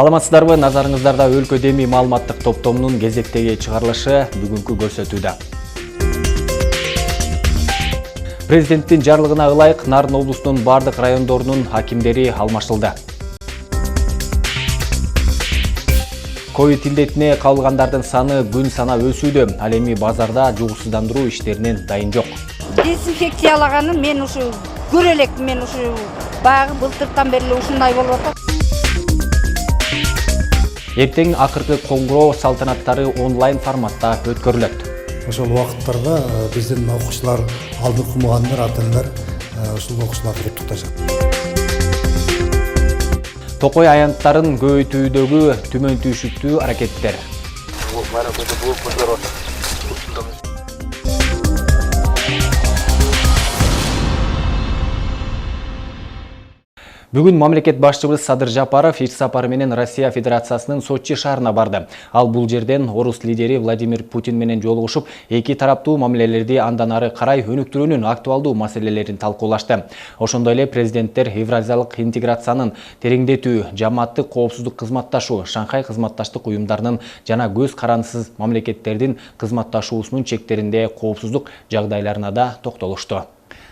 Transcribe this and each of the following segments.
Саламатсыздарбы, назарыңыздарда өлкө деми маалыматтык топтомунун кезектеги чыгарылышы бүгүнкү көрсөтүүдө. Президенттин жарлыгына ылайык Нарын облусунун бардык райондорунун акимдери алмашылды. Ковид илдетине кабылгандардын саны күн сана өсүүдө. Ал эми базарда жугусуздандыруу иштеринин дайын жок. Дезинфекциялаганын мен ушу көрө элекмин, мен ушу баягы былтыртан бери ушундай болуп атат. Эртең акыркы коңгуроо салтанаттары онлайн форматта өткөрүлөт. Ошол убакыттарда биздин окуучулар, алдыңкы мугалимдер, ата-энелер ушул окуучуларды куттукташат. Токой аянттарын көбөйтүүдөгү түмөн түйшүктүү аракеттер. Бүгүн мамлекет башчыбыз Садыр Жапаров иш сапары менен Россия Федерациясынын Сочи шаарына барды. Ал бул жерден орус лидери Владимир Путин менен жолугушуп, эки тараптуу мамилелерди андан ары карай өнүктүрүүнүн актуалдуу маселелерин талкуулашты. Ошондой эле президенттер Евразиялык интеграциянын тереңдетүү, жамааттык коопсуздук кызматташуу, Шанхай кызматташтык уюмдарынын жана көз карандысыз мамлекеттердин кызматташуусунун чектеринде коопсуздук жагдайларына да токтолушту.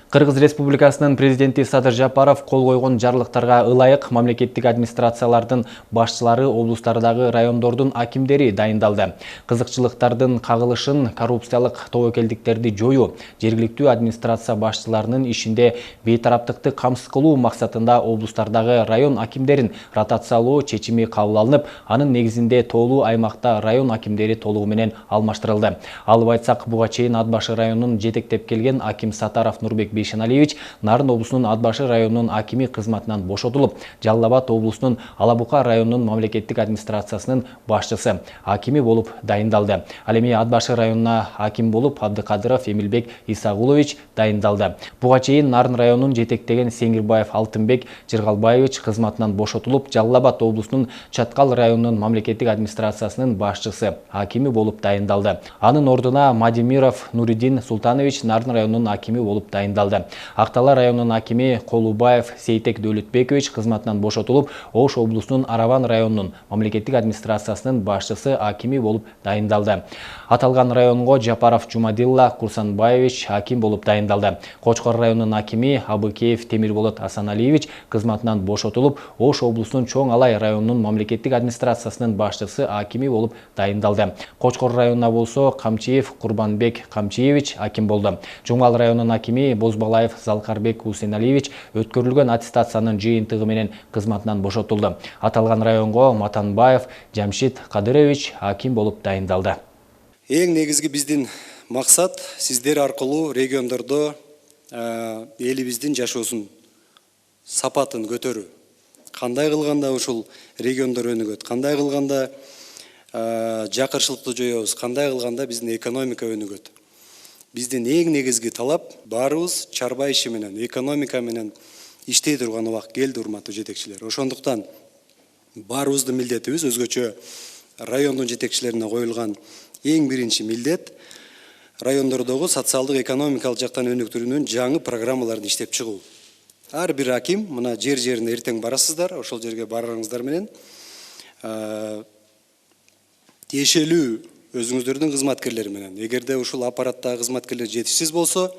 Кыргыз Республикасынын президенти Садыр Жапаров кол койгон жарлыктарга ылайык мамлекеттик администрациялардын башчылары, облустардагы райондордун акимдери дайындалды. Кызыкчылыктардын кагылышын, коррупциялык тобокелдиктерди жоюу, жергиликтүү администрация башчыларынын ишинде бейтараптыкты камсыз кылуу максатында облустардагы район акимдерин ротациялоо чечими кабыл алынып, анын негизинде тоолуу аймакта район акимдери толугу менен алмаштырылды. Алып айтсак, буга чейин Ат башы районун жетектеп келген аким Сатаров Нурбек Бейшеналиевич Нарын облусунун Ат башы районунун акими кызматынан бошотулуп, Жалал Абад облусунун Ала Бука районунун мамлекеттик администрациясынын башчысы акими болуп дайындалды. Ал эми Ат башы районуна аким болуп Абдыкадыров Эмилбек Исагулович дайындалды. Буга чейин Нарын районун жетектеген Сеңирбаев Алтынбек Жыргалбаевич кызматынан бошотулуп, Жалал Абад облусунун Чаткал районунун мамлекеттик администрациясынын башчысы акими болуп дайындалды. Анын ордуна Мадимиров Нуридин Султанович Нарын районунун акими болуп дайындалды. Актала районунун акими Колубаев Сейтек Дөөлөтбекович кызматынан бошотулуп, Ош облусунун Араван районунун мамлекеттик администрациясынын башчысы акими болуп дайындалды. Аталган районго Жапаров Жумадилла Курсанбаевич аким болуп дайындалды. Кочкор районунун акими Абыкеев Темирболот Асаналиевич кызматынан бошотулуп, Ош облусунун Чоң Алай районунун мамлекеттик администрациясынын башчысы акими болуп дайындалды. Кочкор районуна болсо Камчиев Курбанбек Камчиевич аким болду. Жумгал районунун акими Бозбалаев Залкарбек Усеналиевич өткөрүлгөн аттестациянын жыйынтыгы менен кызматынан бошотулду. Аталган районго Матанбаев Жамшит Кадырович аким болуп дайындалды. Эң негизги биздин максат сиздер аркылуу региондордо элибиздин жашоосун сапатын көтөрүү. Кандай кылганда ушул региондор өнүгөт, кандай кылганда жакырчылыкты жоебуз, кандай кылганда биздин экономика өнүгөт. Биздин эң негизги талап баарыбыз чарба иши менен, экономика менен иштей турган убак келди, урматтуу жетекчилер. Ошондуктан баарыбыздын милдетибиз өзгөчө райондун жетекчилерине коюлган эң биринчи милдет райондордогу социалдык экономикалык жактан өнүктүрүүнүн жаңы программаларын иштеп чыгуу. Ар бир аким мына жер-жерине эртең барасыздар, ошол жерге барарыңыздар менен тиешелүү өзүңүздөрдүн кызматкерлери менен. Эгерде ушул аппараттагы кызматкерлер жетишсиз болсо,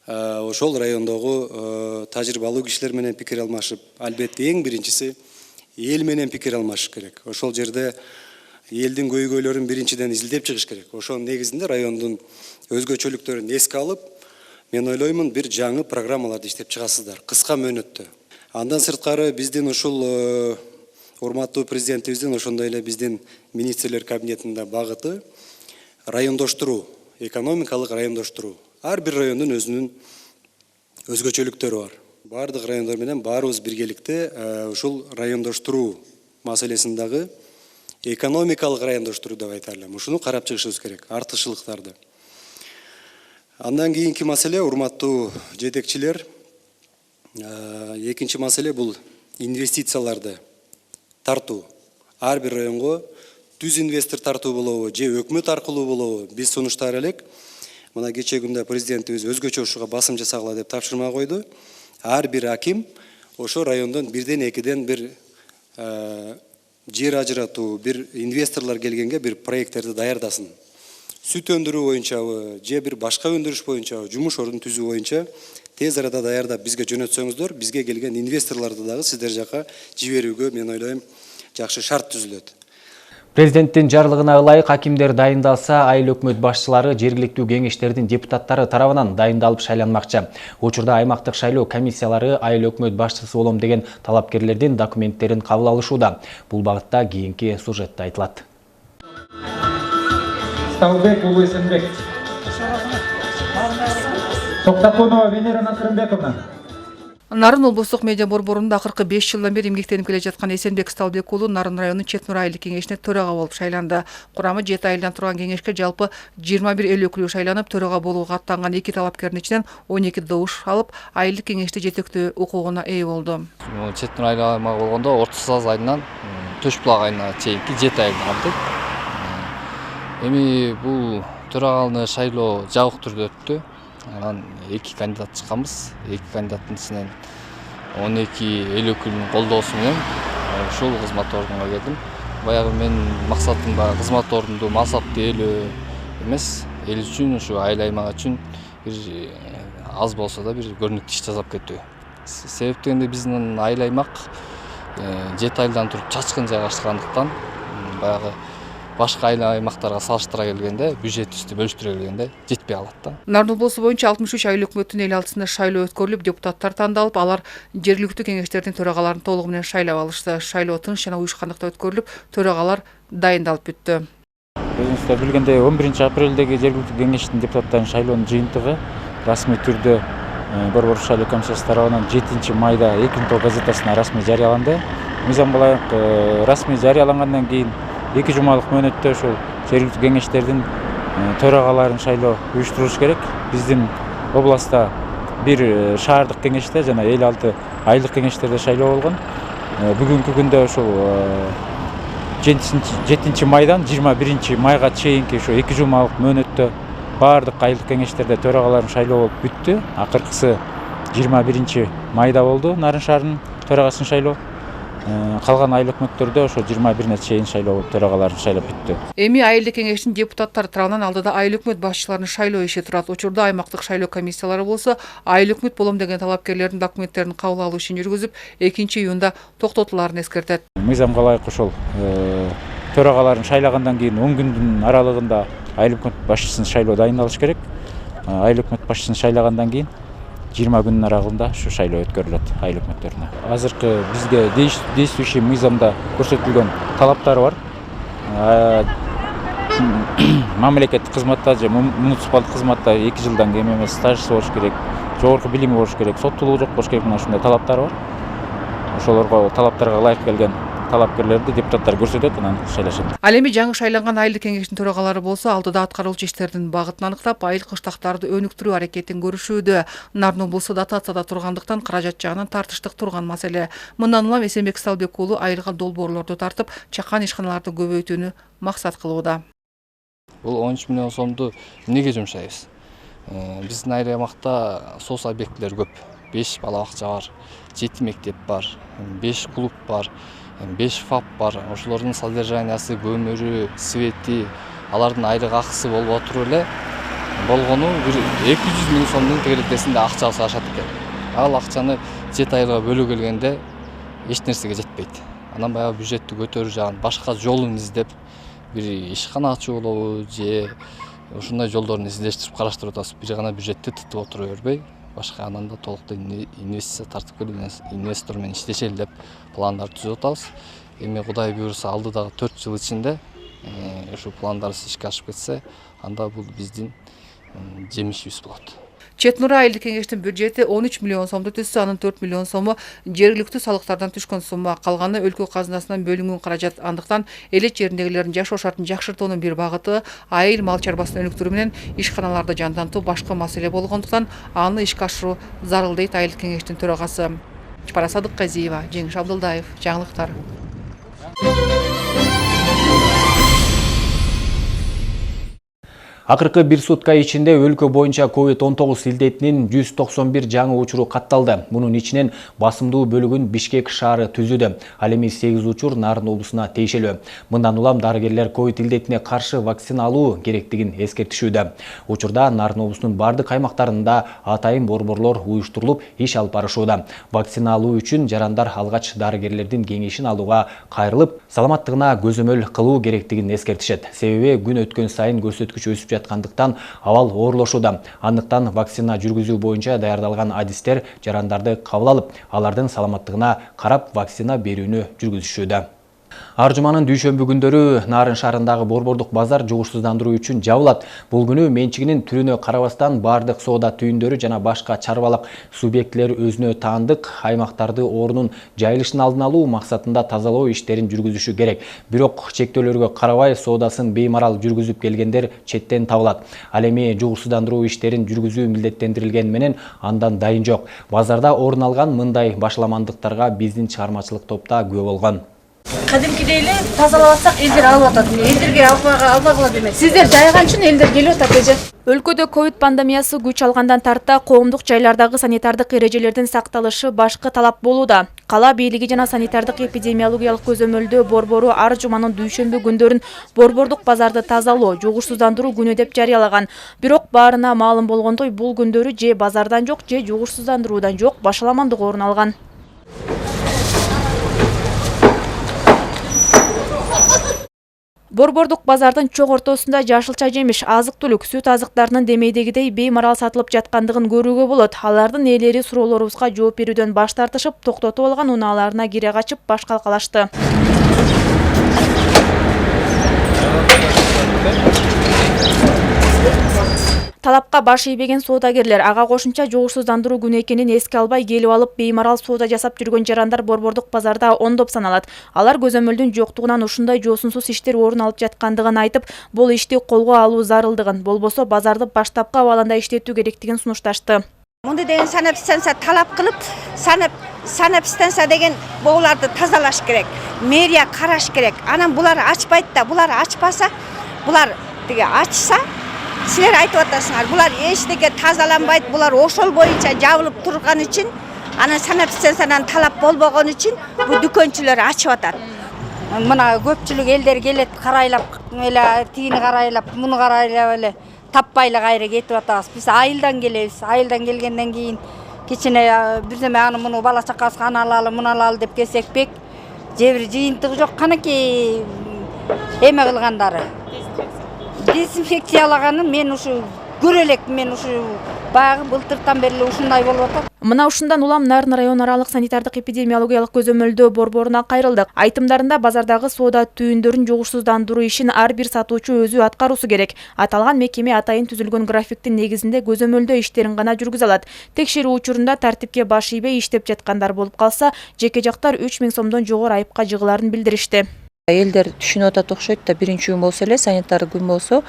ошол райондогу тажрыйбалуу кишилер менен пикир алмашып, албетте эң биринчиси эл менен пикир алмашыш керек. Ошол жерде элдин көйгөйлөрүн биринчиден изилдеп чыгыш керек. Ошонун негизинде райондун өзгөчөлүктөрүн эске алып, мен ойлоймун бир жаңы программаларды иштеп чыгасыздар кыска мөөнөттө. Андан сырткары биздин ушул урматтуу президентибиздин, ошондой эле биздин министрлер кабинетинде багыты райондоштуруу, экономикалык райондоштуруу. Ар бир райондун өзүнүн өзгөчөлүктөрү бар. Бардык райондор менен баарыбыз биргеликте ушул райондоштуруу маселесиндагы экономикалык райондоштуруу деп айта алам. Ушуну карап чыгышыбыз керек, артыкчылыктарды. Андан кийинки маселе, урматтуу жетекчилер, экинчи маселе бул инвестицияларды тартуу. Ар бир районго түз инвестор тартуу болобу, же өкмөт аркылуу болобу, биз сунуштар элек. Мына кече күндө президентибиз өзгөчө ушуга басым жасагыла деп тапшырма койду. Ар бир аким ошо райондон бирден экиден бир жер ажыратуу, бир инвесторлор келгенге бир проекттерди даярдасын. Сүт өндүрүү боюнчабы, же бир башка өндүрүш боюнчабы, жумуш ордун түзүү боюнча тез арада даярдап бизге жөнөтсөңүздөр, бизге келген инвесторлорду дагы сиздер жака жиберүүгө мен ойлойм жакшы шарт түзүлөт. Президенттин жарлыгына ылайык хакимдер дайындалса, айыл өкмөт башчылары жергиликтүү кеңештердин депутаттары тарабынан дайындалып шайланмакчы. Учурда аймактык шайлоо комиссиялары айыл өкмөт башчысы болом деген талапкерлердин документтерин кабыл алышууда. Бул багытта кийинки сюжетте айтылат. Сталбек уулу Эсенбек. Токтокунова Венера Насырымбековна. Нарын облустук медиа борборунда акыркы 5 жылдан бери эмгектенип келе жаткан Эсенбек Сталбек уулу Нарын районунун Четнур айылдык кеңешине төрага болуп шайланды. Курамы 7 айылдан турган кеңешке жалпы 21 эл өкүлү шайланып, төрага болууга аттанган 2 талапкердин ичинен 12 добуш алып, айылдык кеңешти жетектөө укугуна ээ болду. Четнур айыл аймагы болгондо Орто Саз айылынан Төш булак айылына чейинки 7 айылды камтыйт. Эми бул төрагалык шайлоо жабык түрдө өттү. Анан 2 кандидат чыкканбыз. 2 кандидаттын ичинен 12 эл өкүлүнүн колдоосу менен ушул кызмат ордуна келдим. Баягы менин максатым да кызмат ордунду мансаптуу эл эмес, эл үчүн, ушу айыл аймак үчүн бир аз болсо да бир көрүнүктүү иш жасап кетүү. Себеп дегенде биздин айыл аймак 7 айылдан туруп чачкын жайгашкандыктан баягы башка айыл аймактарга салыштыра келгенде, бюджетибизди бөлүштүрө келгенде жетпей калат да. Нарын облусу боюнча 63 айыл өкмөттүн эл алдысында шайлоо өткөрүлүп, депутаттар тандалып, алар жергиликтүү кеңештердин төрагаларын толугу менен шайлап алышты. Шайлоо тынч жана уюшкандыкта өткөрүлүп, төрагалар дайындалып бүттү. Өзүңүздөр билгендей 11 апрелдеги жергиликтүү кеңештин депутаттарын шайлоонун жыйынтыгы расмий түрдө Борбор шайлоо комиссиясы тарабынан 7 майда Экинтоо газетасына расмий жарыяланды. Мыйзамга ылайык расмий жарыялангандан кийин 2 жумалык мөөнөттө ошол жергиликтүү кеңештердин төрагаларын шайлоо уюштуруш керек. Биздин областта бир шаардык кеңеште жана эл алты айылдык кеңештерде шайлоо болгон. Бүгүнкү күндө ошол 7 майдан 21 майга чейинки ошо 2 жумалык мөөнөттө баардык айылдык кеңештерде төрагаларын шайлоо болуп бүттү. Акыркысы 21 майда болду Нарын шаарынын төрагасын шайлоо. Калган айыл өкмөттөрдө ошо 21-не чейин шайлоо болуп төрагаларын шайлап бүттү. Эми айылдык кеңештин депутаттары тарабынан алдыда айыл өкмөт башчыларынын шайлоо иши турат. Учурда аймактык шайлоо комиссиялары болсо айыл өкмөт болом деген талапкерлердин документтерин кабыл алуу ишин жүргүзүп, 2-июнда токтотуларын эскертет. Мыйзамга ылайык ошол төрагаларын шайлагандан кийин 10 күндүн аралыгында айыл өкмөт башчысын шайлоо дайындалыш керек. Айыл өкмөт башчысын шайлагандан кийин 20 күнүн аралыгында ушу шайлоо өткөрүлөт айыл өкмөттөрүнө. Азыркы бизге действующий мыйзамда көрсөтүлгөн талаптар бар. Мамлекеттик кызматта же муниципалдык кызматта 2 жылдан кем эмес стажысы болуш керек, жогорку билими болуш керек, соттуулугу жок болуш керек, мына ушундай талаптар бар. Ошолорго талаптарга ылайык келген талапкерлерди депутаттар көрсөтөт, анан шайлашат. Ал эми жаңы шайланган айылдык кеңештин төрагалары болсо алдыда аткарылчу иштердин багытын аныктап, айыл кыштактарды өнүктүрүү аракетин көрүшүүдө. Нарын облусу дотацияда тургандыктан каражат жагынан тартыштык турган маселе. Мындан улам Эсенбек Сталбек уулу айылга долбоорлорду тартып, чакан ишканаларды көбөйтүүнү максат кылууда. Бул 13 миллион сомду эмнеге жумшайбыз? Биздин айыл аймакта соц объектилер көп. 5 бала бакча бар, 7 мектеп бар, 5 клуб бар, 5 ФАП бар. Ошолордун содержаниясы, көмүрү, свети, алардын айлык акысы болуп отуруп эле болгону бир 200 миң сомдун тегеректесинде акча салышат экен. Ал акчаны 7 айылга бөлө келгенде эч нерсеге жетпейт. Анан баягы бюджетти көтөрүү жагын башка жолун издеп, бир ишкана ачуу болобу же ушундай жолдорун издештирип караштырып атабыз. Бир гана бюджетти тытып отура бербей, башка ананда толуктуу инвестиция тартып келип инвестор менен иштешели деп пландар түзүп атабыз. Эми Кудай буйруса алдыдагы 4 жыл ичинде ушу пландарыбыз ишке ашып кетсе, анда бул биздин жемишибиз болот. Четнур айылдык кеңештин бюджети 13 миллион сомду түзсө, анын 4 миллион сому жергиликтүү салыктардан түшкөн сумма, калганы өлкө казынасынан бөлүнгөн каражат. Андыктан элет жериндегилердин жашоо шартын жакшыртуунун бир багыты айыл мал чарбасын өнүктүрүү менен ишканаларды жандантуу башка маселе болгондуктан аны ишке ашыруу зарыл дейт айылдык кеңештин төрагасы. Чапара Садыкказиева, Жеңиш Абдылдаев, жаңылыктар. Акыркы бир сутка ичинде өлкө боюнча COVID-19 илдетинин 191 жаңы учуру катталды. Мунун ичинен басымдуу бөлүгүн Бишкек шаары түзүүдө. Ал эми 8 учур Нарын облусуна тиешелүү. Мындан улам дарыгерлер COVID илдетине каршы вакцина алуу керектигин эскертишүүдө. Учурда Нарын облусунун бардык аймактарында атайын борборлор уюштурулуп, иш алып барышууда. Вакцина алуу үчүн жарандар алгач дарыгерлердин кеңешин алууга кайрылып, саламаттыгына көзөмөл кылуу керектигин эскертишет. Себеби күн өткөн сайын көрсөткүч өсүп жаткандыктан абал оорлошууда. Андыктан вакцина жүргүзүү боюнча даярдалган адистер жарандарды кабыл алып, алардын саламаттыгына карап вакцина берүүнү жүргүзүшүүдө. Ар жуманын дүйшөмбү күндөрү Нарын шаарындагы борбордук базар жугушсуздандыруу үчүн жабылат. Бул күнү менчигинин түрүнө карабастан бардык соода түйүндөрү жана башка чарбалык субъектилер өзүнө таандык аймактарды оорунун жайылышын алдын алуу максатында тазалоо иштерин жүргүзүшү керек. Бирок чектөөлөргө карабай соодасын беймарал жүргүзүп келгендер четтен табылат. Ал эми жугушсуздандыруу иштерин жүргүзүү милдеттендирилген менен андан дайын жок. Базарда орун алган мындай башаламандыктарга биздин чыгармачылык топта күбө болгон. Кадимкидей эле тазалап атсак элдер алып атат. Элдерге албай калат эмес. Сиздер жайган үчүн элдер келип атат эже. Өлкөдө ковид пандемиясы күч алгандан тарта коомдук жайлардагы санитардык эрежелердин сакталышы башкы талап болууда. Кала бийлиги жана санитардык эпидемиологиялык көзөмөлдөө борбору ар жуманын дүйшөмбү күндөрүн борбордук базарды тазалоо, жугушсуздандыруу күнү деп жарыялаган. Бирок баарына маалым болгондой бул күндөрү же базардан жок, же жугушсуздандыруудан жок башаламандык орун алган. Борбордук базардын чок ортосунда жашылча жемиш, азык-түлүк, сүт азыктарынын демейдегидей беймарал сатылып жаткандыгын көрүүгө болот. Алардын ээлери суроолорубузга жооп берүүдөн баш тартышып, токтотуп алган унааларына кире качып баш калкалашты. Талапка баш ийбеген соодагерлер ага кошумча жугушсуздандыруу күнү экенин эске албай келип алып беймарал соода жасап жүргөн жарандар борбордук базарда ондоп саналат. Алар көзөмөлдүн жоктугунан ушундай жоосунсуз иштер орун алып жаткандыгын айтып, бул ишти колго алуу зарылдыгын, болбосо базарды баштапкы абалында иштетүү керектигин сунушташты. Мындай деген санэпидстанция талап кылып, санэпидстанция деген буларды тазалаш керек. Мэрия караш керек. Анан булар ачпайт да, булар ачпаса, булар тиги ачса, силер айтып атасыңар, булар эчтеке тазаланбайт, булар ошол боюнча жабылып турган үчүн, анан санэпидстанциядан талап болбогон үчүн бул дүкөнчүлөр ачып атат. Мына көпчүлүк элдер келет, карайлап эле тигини карайлап, муну карайлап эле таппай эле кайра кетип атабыз. Биз айылдан келебиз. Айылдан келгенден кийин кичине бирдеме аны муну бала чакасына аны алалы, муну алалы деп келсек бек же бир жыйынтыгы жок. Канаки эме кылгандары. Дезинфекциялаганы мен ушу көрө элекмин, ушу баягы былтыртан бери ушундай болуп атат. Мына ушундан улам Нарын район аралык санитардык эпидемиологиялык көзөмөлдөө борборуна кайрылдык. Айтымдарында базардагы соода түйүндөрүн жугушсуздандыруу ишин ар бир сатуучу өзү аткаруусу керек. Аталган мекеме атайын түзүлгөн графиктин негизинде көзөмөлдөө иштерин гана жүргүзө алат. Текшерүү учурунда тартипке баш ийбей иштеп жаткандар болуп калса, жеке жактар 3000 сомдон жогору айыпка жыгыларын билдиришти. Элдер түшүнүп атат окшойт да, биринчи күн болсо эле санитардык күн болсо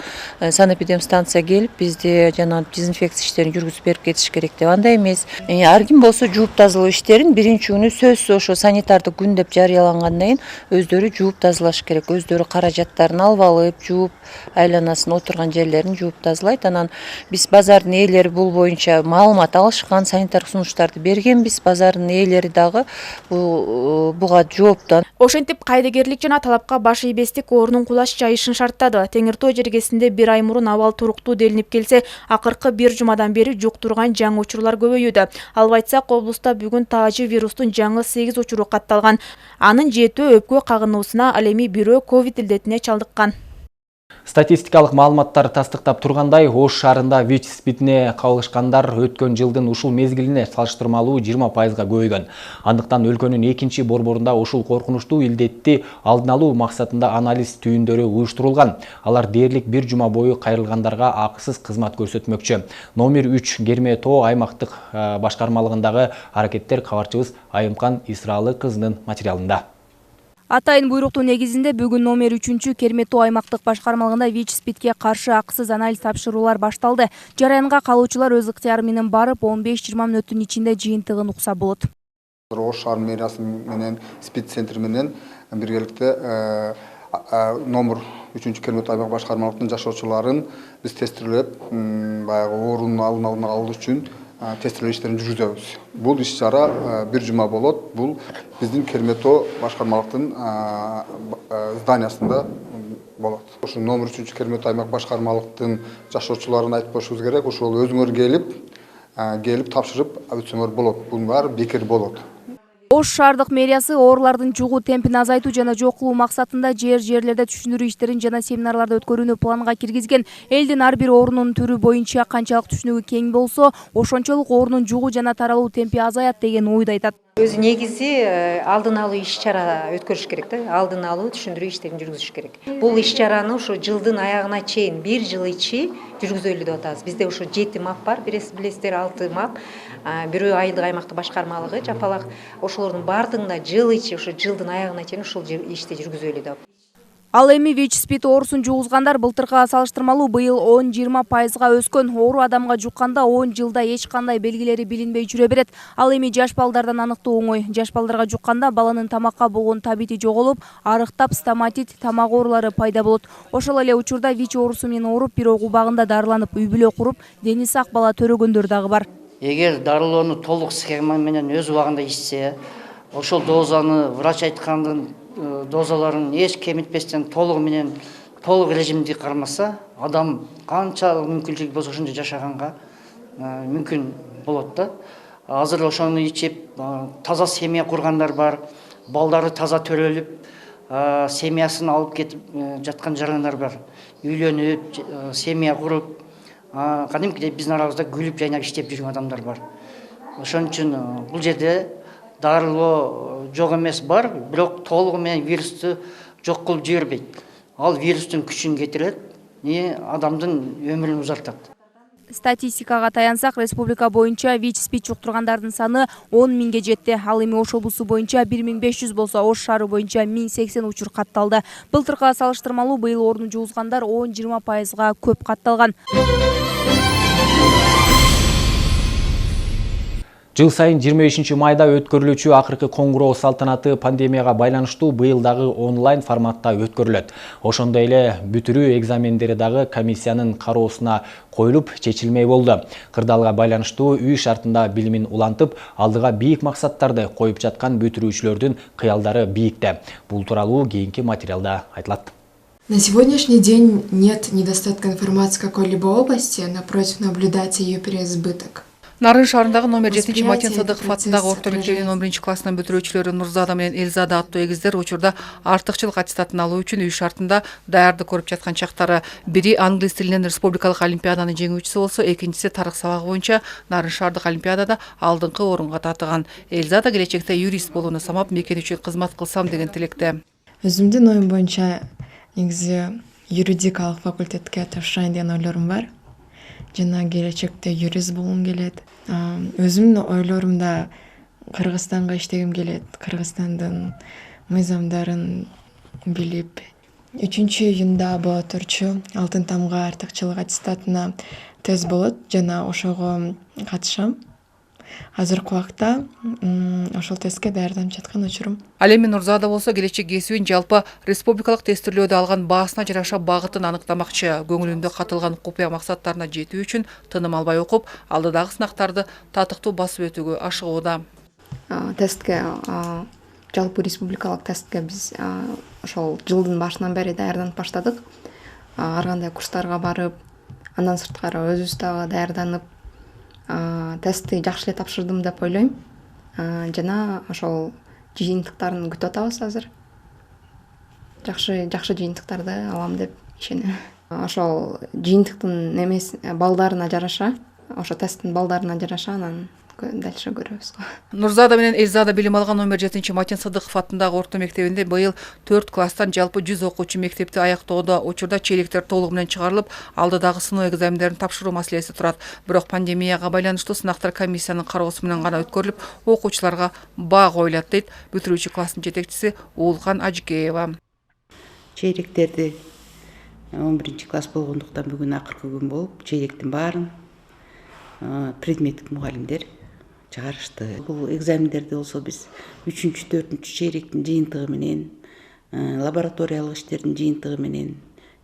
санэпидемстанция келип бизде жана дезинфекция иштерин жүргүзүп берип кетиш керек деп. Андай эмес. Ар ким болсо жууп тазалоо иштерин биринчи күнү сөзсүз ошо санитардык күн деп жарыялангандан кийин өздөрү жууп тазалаш керек. Өздөрү каражаттарын алып алып, жууп айланасын отырган жерлерин жууп тазалайт. Анан биз базардын ээлери бул боюнча маалымат алышкан, санитардык сунуштарды бергенбиз. Базардын ээлери дагы буга жоопту. Ошентип кайдыгерлик жана талапка баш ийбестик орунун кулаш жайышын шарттады. Теңир-Тоо жергесинде бир ай мурун абал туруктуу делинип келсе, акыркы бир жумадан бери жуктурган жаңы учурлар көбөйүүдө. Алып айтсак, облуста бүгүн таажы вирустун жаңы 8 учуру катталган. Анын 7 өпкө кагынуусуна, ал эми бирөө ковид илдетине чалдыккан. Статистикалык маалыматтар тастыктап тургандай, Ош шаарында ВИЧ-спидине кабылышкандар өткөн жылдын ушул мезгилине салыштырмалуу 20%-га көбөйгөн. Андыктан өлкөнүн экинчи борборунда ушул коркунучтуу илдетти алдын алуу максатында анализ түйүндөрү уюштурулган. Алар дээрлик бир жума бою кайрылгандарга акысыз кызмат көрсөтмөкчү. Номер 3 Кермето аймактык башкармалыгындагы аракеттер кабарчыбыз Айымкан Исралы кызынын материалында. Атайын буйруктун негизинде бүгүн номер 3 Кермето аймактык башкармалыгында ВИЧ-спидке каршы акысыз анализ тапшыруулар башталды. Жараянга калуучулар өз ыктыяры менен барып 15-20 мүнөттүн ичинде жыйынтыгын укса болот. Ош шаар мэриясы менен СПИД центри менен биргеликте номер 3-чү Кермет аймак башкармалыктын жашоочуларын биз тестирлеп, баягы оорунун алдын алуу үчүн тестирлөө иштерин жүргүзөбүз. Бул иш-чара бир жума болот. Бул биздин Кермето башкармалыктын зданиясында болот. Ошо номер 3 Кермет аймак башкармалыктын жашоочуларына айтып коюшубуз керек. Ошол өзүңөр келип тапшырып өтсөңөр болот. Бунун баары бекер болот. Ош шаардык мэриясы оорулардын чугуу темпин азайтуу жана жок кылуу максатында жерлерде түшүндүрүү иштерин жана семинарларды өткөрүүнү планга киргизген. Элдин ар бир оорунун түрү боюнча канчалык түшүнүгү кең болсо, ошончолук оорунун жугуу жана таралуу темпи азаят деген ойду айтат. Өзү негизи алдын алуу иш-чара өткөрүш керек да, алдын алуу түшүндүрүү иштерин жүргүзүш керек. Бул иш-чараны ошо жылдын аягына чейин 1 жыл ичи жүргүзөлү деп атабыз. Бизде ошо 7 мап бар, билесиздер 6 мап. Бирөө айылдык аймактык башкармалыгы, жапалак, ошолордун бардыгында жыл ичи ошо жылдын аягына чейин ушул ишти жүргүзөлү деп. Ал эми ВИЧ-СПИД оорусун жугузгандар былтыркыга салыштырмалуу быйыл 10-20%га өскөн. Оору адамга жукканда 10 жылда эч кандай белгилери билинбей жүрө берет. Ал эми жаш балдардан аныктоо оңой. Жаш балдарга жукканда баланын тамакка болгон табити жоголуп, арыктап, стоматит, тамак оорулары пайда болот. Ошол эле учурда ВИЧ оорусу менен ооруп, бирок убагында дарыланып, үй бүлө куруп, дени сак бала төрөгөндөр дагы бар. Эгер дарылоону толук схема менен өз убагында ичсе, ошол дозаны врач айткандын дозаларын эч кемитпестен толугу менен толук режимди кармаса, адам канча мүмкүнчүлүк болсо ошончо жашаганга мүмкүн болот да. Азыр ошону ичип таза семья кургандар бар, балдары таза төрөлүп, семьясын алып кетип жаткан жарандар бар. Үйлөнүп, семья куруп, кадимкидей биздин арабызда күлүп жайнап иштеп жүргөн адамдар бар. Ошон үчүн бул жерде дарылоо жок эмес бар, бирок толугу менен вирусту жок кылып жибербейт. Ал вирустун күчүн кетирет, адамдын өмүрүн узартат. Статистикага таянсак, республика боюнча ВИЧ-СПИД жуктургандардын саны 10 миңге жетти. Ал эми Ош облусу боюнча 1500 болсо, Ош шаары боюнча 1080 учур катталды. Былтыркыга салыштырмалуу быйыл оорунун жугузгандар 10-20%га көп катталган. Жыл сайын 25 майда өткөрүлүүчү акыркы коңгуроо салтанаты пандемияга байланыштуу быйыл дагы онлайн форматта өткөрүлөт. Ошондой эле бүтүрүү экзамендери дагы комиссиянын кароосуна коюлуп чечилмей болду. Кырдаалга байланыштуу үй шартында билимин улантып, алдыга бийик максаттарды коюп жаткан бүтүрүүчүлөрдүн кыялдары бийикте. Бул тууралуу кийинки материалда айтылат. На сегодняшний день нет недостатка информации в какой-либо области, напротив, наблюдается ее переизбыток. Нарын шаарындагы номер 7 Матин Садыков атындагы орто мектебинин 11 классынын бүтүрүүчүлөрү Нурзада менен Элзада аттуу эгиздер учурда артыкчылык аттестатын алуу үчүн үй шартында даярдык көрүп жаткан чактары. Бири англис тилинен республикалык олимпиаданын жеңүүчүсү болсо, экинчиси тарых сабагы боюнча Нарын шаардык олимпиадада алдыңкы орунга татыган. Элзада келечекте юрист болууну самап, мекени үчүн кызмат кылсам деген тилекте. Өзүмдүн оюм боюнча негизи юридикалык факультетке тапшырайын деген ойлорум бар. Жана келечекте юрист болгум келет. Өзүмдүн ойлорумда Кыргызстанга иштегим келет. Кыргызстандын мыйзамдарын билип, 3-июнда болот турчу алтын тамга артыкчылык аттестатына тест болот жана ошого катышам. Азыркы убакта ошол тестке даярданып жаткан учурум. Ал эми Нурзада болсо келечек кесибин жалпы республикалык тестирлөөдө алган баасына жараша багытын аныктамакчы. Көңүлүндө катылган купуя максаттарына жетүү үчүн тыным албай окуп, алдыдагы сынактарды татыктуу басып өтүүгө ашыгууда. Тестке жалпы республикалык тестке биз ошол жылдын башынан бери даярданып баштадык. Ар кандай курстарга барып, андан сырткары өзүбүз дагы даярданып тестти жакшы эле тапшырдым деп ойлойм. Жана ошол жыйынтыктарын күтүп атабыз азыр. Жакшы жыйынтыктарды алам деп ишенем. Ошол жыйынтыктын балдарына жараша, ошо тесттин балдарына жараша анан дальше көрөбүз. Нурзада менен Элзада билим алган номер 7 Матин Садыков атындагы орто мектебинде быйыл 4 класстан жалпы 100 окуучу мектепти аяктоодо. Учурда челектер толугу менен чыгарылып, алдыдагы сыноо экзамендерин тапшыруу маселеси турат. Бирок пандемияга байланыштуу сынактар комиссиянын кароосу менен гана өткөрүлүп, окуучуларга баа коюлат дейт бүтүрүүчү класстын жетекчиси Уулган Ажыкеева. Челектерди 11 класс болгондуктан бүгүн акыркы күн болуп, челектин баарын предметтик мугалимдер чыгарышты. Бул экзамендерди болсо биз 3-4 чейректин жыйынтыгы менен, лабораториялык иштердин жыйынтыгы менен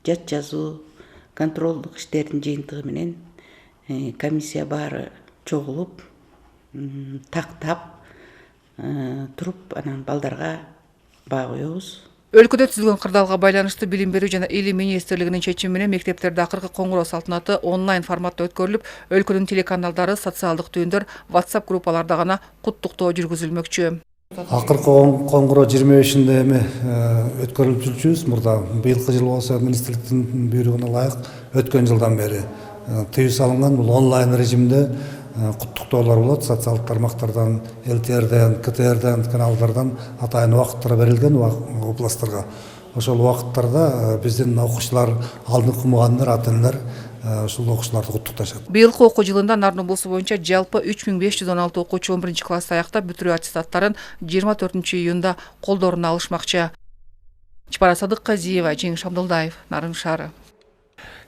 жат жазуу, контролдук иштердин жыйынтыгы менен комиссия баары чогулуп, тактап туруп, анан балдарга баа коебуз. Өлкөдө түзүлгөн кырдаалга байланыштуу Билим берүү жана Илим министрлигинин чечими менен мектептерде акыркы коңгуроо салтанаты онлайн форматта өткөрүлүп, өлкөнүн телеканалдары, социалдык түйүндөр, WhatsApp группаларда гана куттуктоо жүргүзүлмөкчү. Акыркы коңгуроо 25-inde эми өткөрүлүп жүрчүбүз. Мурда быйылкы жыл болсо министрликтин буйругуна ылайык өткөн жылдан бери тыюу салынган бул онлайн режимде куттуктоолор болот. Социалдык тармактардан, ЛТРден, КТРден, каналдардан атайын убакыттар берилген областтарга. Ошол убакыттарда биздин окуучулар, алдыңкы мугалимдер, ата-энелер ушул окуучуларды куттукташат. Быйылкы окуу жылында Нарын облусу боюнча жалпы 3516 окуучу 11-класс аяктап бүтүрүү аттестаттарын 24-июнда колдоруна алышмакчы. Чапара Садыкказиева, Жеңиш Абдылдаев, Нарын шаары.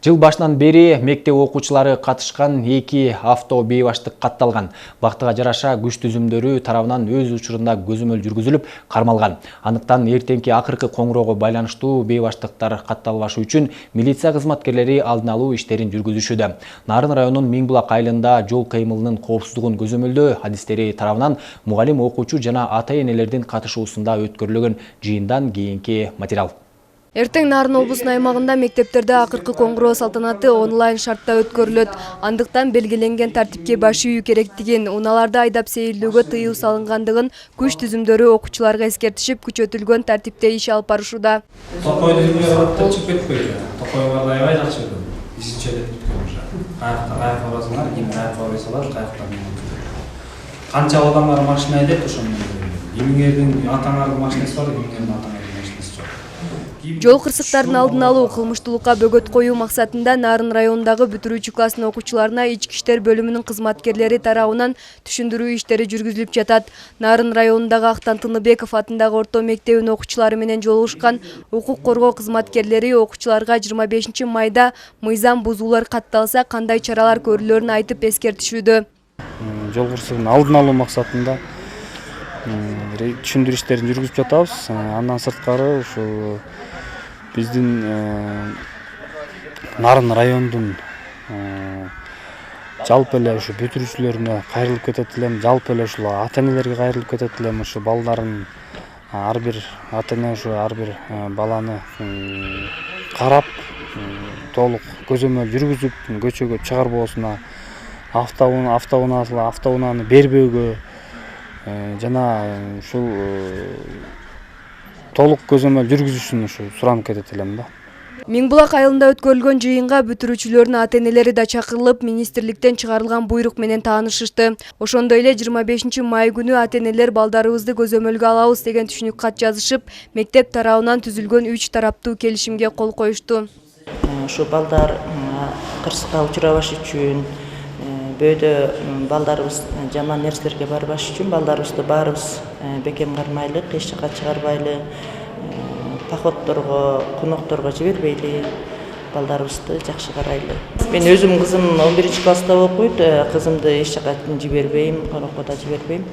Жыл башынан бери мектеп окуучулары катышкан 2 авто бейбаштык катталган. Бактыга жараша күч түзүмдөрү тарабынан өз учурунда көзөмөл жүргүзүлүп, кармалган. Андыктан эртеңки акыркы коңгуроого байланыштуу бейбаштыктар катталбашы үчүн милиция кызматкерлери алдын алуу иштерин жүргүзүшүүдө. Нарын районунун Миңбулак айылында жол кыймылынын коопсуздугун көзөмөлдөө адистери тарабынан мугалим, окуучу жана ата-энелердин катышуусунда өткөрүлгөн жыйындан кийинки материал. Эртең Нарын облусунун аймагында мектептерде акыркы коңгуроо салтанаты онлайн шартта өткөрүлөт. Андыктан белгиленген тартипке баш ийүү керектигин, унааларды айдап сейилдөөгө тыюу салынгандыгын күч түзүмдөрү окуучуларга эскертишип, күчөтүлгөн тартипте иш алып барышууда. Токойду чыгып кетпейт. Токой бар аябай жакшы көрдүм. Ишинче бүткөн уже. Каяктан барасыңар, ким каяктан барасыңар, каяктан. Канча адамдар машина айдайт ошону. Эмиңердин атаңардын машинасы бар, эмиңердин атаңардын машинасы жок. Жол кырсыктарын алдын алуу, кылмыштуулукка бөгөт коюу максатында Нарын районундагы бүтүрүүчү класстын окуучуларына ички иштер бөлүмүнүн кызматкерлери тарабынан түшүндүрүү иштери жүргүзүлүп жатат. Нарын районундагы Актан Тыныбеков атындагы орто мектебинин окуучулары менен жолугушкан укук коргоо кызматкерлери окуучуларга 25 майда мыйзам бузуулар катталса кандай чаралар көрүлөрүн айтып эскертишүүдө. Жол кырсыгын алдын алуу максатында түшүндүрүү иштерин жүргүзүп жатабыз. Андан сырткары ушу биздин Нарын райондун жалпы эле ушу бүтүрүүчүлөрүнө кайрылып кетет элем, жалпы эле ушул ата-энелерге кайрылып кетет элем. Ушу балдарын ар бир ата-эне ушу ар бир баланы карап, толук көзөмөл жүргүзүп, көчөгө чыгарбоосуна, автоунааны бербөөгө жана ушул толук көзөмөл жүргүзүшүн ушу суранып кетет элем да. Миңбулак айылында өткөрүлгөн жыйынга бүтүрүүчүлөрдүн ата-энелери да чакырылып, министрликтен чыгарылган буйрук менен таанышышты. Ошондой эле 25 май күнү ата-энелер балдарыбызды көзөмөлгө алабыз деген түшүнүк кат жазышып, мектеп тарабынан түзүлгөн 3 тараптуу келишимге кол коюшту. Ушу балдар кырсыкка учурабаш үчүн, бөөдө балдарыбыз жаман нерселерге барбаш үчүн балдарыбызды баарыбыз бекем кармайлы, эч жака чыгарбайлы, походторго, конокторго жибербейли, балдарыбызды жакшы карайлы. Мен өзүм кызым 11-класста окуйт, кызымды эч жака жибербейм, конокко да жибербейм.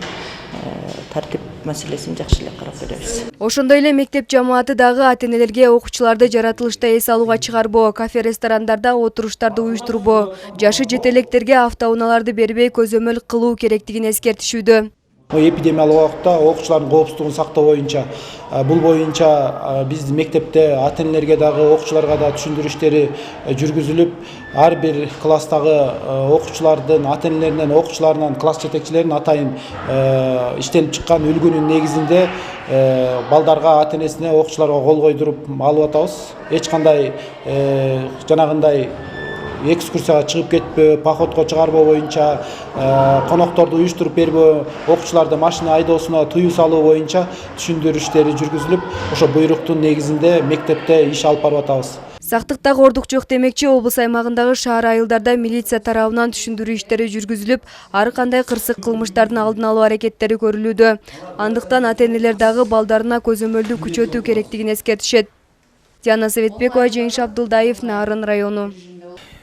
Тартип маселесин жакшы эле карап беребиз. Ошондой эле мектеп жамааты дагы ата-энелерге окуучуларды жаратылышта эс алууга чыгарбоо, кафе ресторандарда отуруштарды уюштурбоо, жашы жете электерге автоунааларды бербей көзөмөл кылуу керектигин эскертишүүдө. Эпидемиялык убакытта окуучулардын коопсуздугун сактоо боюнча, бул боюнча биз мектепте ата-энелерге дагы окуучуларга да түшүндүрүү иштери жүргүзүлүп, ар бир класстагы окуучулардын ата-энелеринен, окуучуларынан, класс жетекчилеринин атайын иштелип чыккан үлгүнүн негизинде балдарга, ата-энесине, окуучуларга кол койдуруп алып атабыз. Эч кандай жанагындай экскурсияга чыгып кетпөө, походко чыгарбоо боюнча, конокторду уюштуруп бербөө, окуучуларды машина айдоосуна тыюу салуу боюнча түшүндүрүү иштери жүргүзүлүп, ошо буйруктун негизинде мектепте иш алып барып атабыз. Сактыкта кордук жок демекчи, облус аймагындагы шаар айылдарда милиция тарабынан түшүндүрүү иштери жүргүзүлүп, ар кандай кырсык кылмыштардын алдын алуу аракеттери көрүлүүдө. Андыктан ата-энелер дагы балдарына көзөмөлдү күчөтүү керектигин эскертишет. Диана Советбекова, Жеңиш Абдылдаев, Нарын району.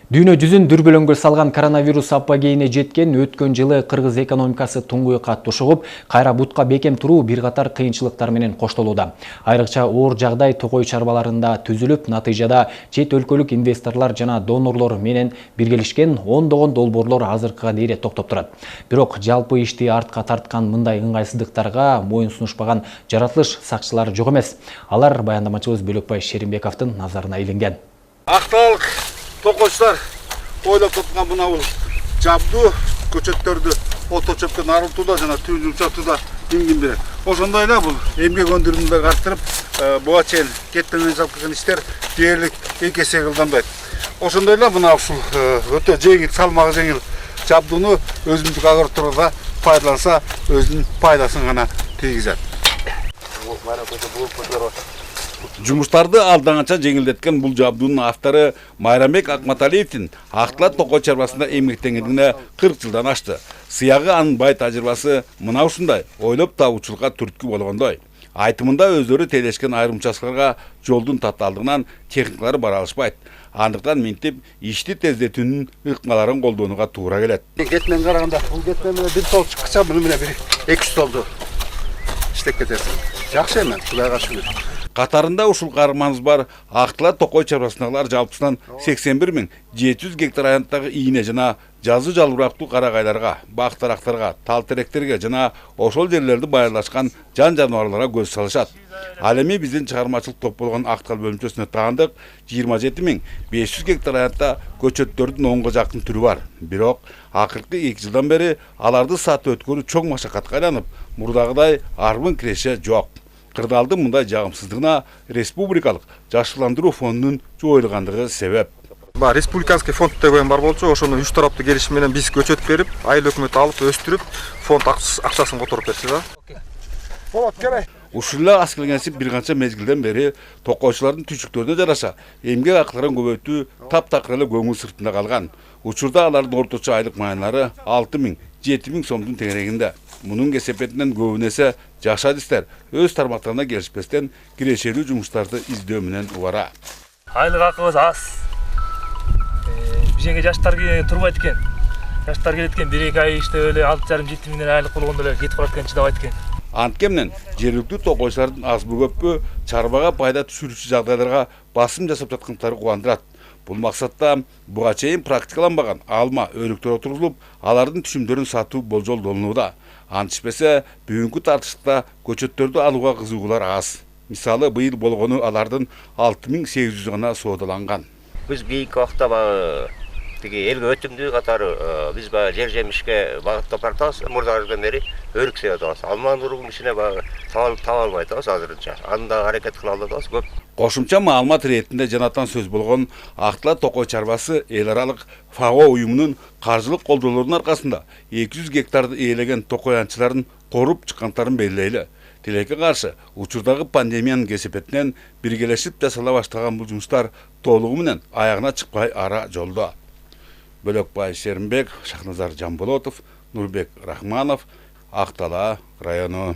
Дүйнө жүзүн дүрбөлөңгө салган коронавирус апогейине жеткен өткөн жылы кыргыз экономикасы туңгуйга тушугуп, кайра бутка бекем туруу бир катар кыйынчылыктар менен коштолууда. Айрыкча оор жагдай токой чарбаларында түзүлүп, натыйжада чет өлкөлүк инвесторлор жана донорлор менен биргелишкен ондогон долбоорлор азыркыга дейре токтоп турат. Бирок жалпы ишти артка тарткан мындай ыңгайсыздыктарга моюн сунушпаган жаратылыш сакчылары жок эмес. Алар баяндамачыбыз Бөлөкбай Шеримбековдун назарына илинген. Актаалык токойчулар ойлоп тапкан мына бул жабдуу көчөттөрдү ото чөптөн арылтууда жана түйүн жумшатууда иңдин берет. Ошондой эле бул эмгек өндүрүмдү арттырып, буга чейин кетпенен жалп келген иштер дээрлик 2 эсе кылданбайт. Ошондой эле мына ушул өтө жеңил, салмагы жеңил жабдууну өзүндүк агротурда пайдаланса, өзүнүн пайдасын гана тийгизет. Жумуштарды алданганча жеңилдеткен бул жабдуунун автору Майрамбек Акматалиевдин Актала токой чарбасында эмгектенгенине 40 жылдан ашты. Сыягы анын бай тажрыйбасы мына ушундай ойлоп табуучулукка түрткү болгондой. Айтымында өздөрү тейлешкен айрым участкаларга жолдун татаалдыгынан техникалары бара алышпайт. Андыктан минтип ишти тездетүүнүн ыкмаларын колдонууга туура келет. Кетмен караганда бул кетмен менен бир стол чыккыча муну менен бир 2 столду иштеп кетесиң. Жакшы эми, Кудайга шүгүр. Катарында ушул каарманыбыз бар Актала токой чарбасындагылар жалпысынан 81.700 гектар аянттагы ийне жана жазы жалбырактуу карагайларга, бак-дарактарга, тал теректерге жана ошол жерлерди байырлашкан жан жаныбарларга көз салышат. Ал эми биздин чыгармачылык топ болгон Актал бөлүмчөсүнө таандык 27.500 гектар аянтта көчөттөрдүн 10га жакын түрү бар. Бирок акыркы 2 жылдан бери аларды сатып өткөрүү чоң машакатка айланып, мурдагыдай арбын киреше жок. Кырдаалдын мындай жагымсыздыгына республикалык жашырландыруу фондунун жоюлгандыгы себеп. Республиканский фонд деген бар болчу, ошону 3 тараптуу келишим менен биз көчөт берип, айыл өкмөтү алып өстүрүп, фонд акчасын которуп берчү да. Болот, келе. Ушул эле аз келгенсип бир канча мезгилден бери токойчулардын түчүктөрүнө жараша эмгек акыларын көбөйтүү таптакыр эле көңүл сыртында калган. Учурда алардын орточо айлык маянылары 6.000-7.000 сомдун тегерегинде. Мунун кесепетинен көбүнесе жаш адистер өз тармактарына келишпестен кирешелүү жумуштарды издөө менен убара. Айлык акыбыз аз. Бизге жаштар турбайт экен. Жаштар келет экен, 1-2 ай иштеп эле 6,5-7 миңден айлык болгондо эле кетип калат экен, чыдабайт экен. Анткемнен жергиликтүү токойчулардын азбы көппү чарбага пайда түшүрүүчү жагдайларга басым жасап жаткандары кубандырат. Бул максатта буга чейин практикаланбаган алма өрүктөр отурулуп, алардын түшүмдөрүн сатуу болжолдолунууда. Антишпесе бүгүнкү тартыштыкта көчөттөрдү алууга кызыгуулар аз. Мисалы быйыл болгону алардын 6.800 гана соодаланган. Биз бийинки убакта тиги элге өтүмдүү катары биз жер жемишке багыттап баратабыз. Мурдагыдан бери өрүк себет атабыз. Алманын уругунун ичине таба албай атабыз азырынча. Анда аракет кыла алабыз көп. Кошумча маалымат иретинде жанатан сөз болгон Актала токой чарбасы эл аралык ФАО уюмунун каржылык колдоолорунун аркасында 200 гектарды ээлеген токой анчыларын коруп чыккандарын белгилейли. Тилекке каршы учурдагы пандемиянын кесепетинен биргелешип жасала баштаган бул жумуштар толугу менен аягына чыкпай ара жолдо. Бөлөкбай Шеримбек, Шахназар Жамболотов, Нурбек Рахманов, Актала району.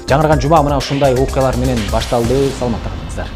Жаңырган жума мына ушундай окуялар менен башталды. Саламатта калыңыздар.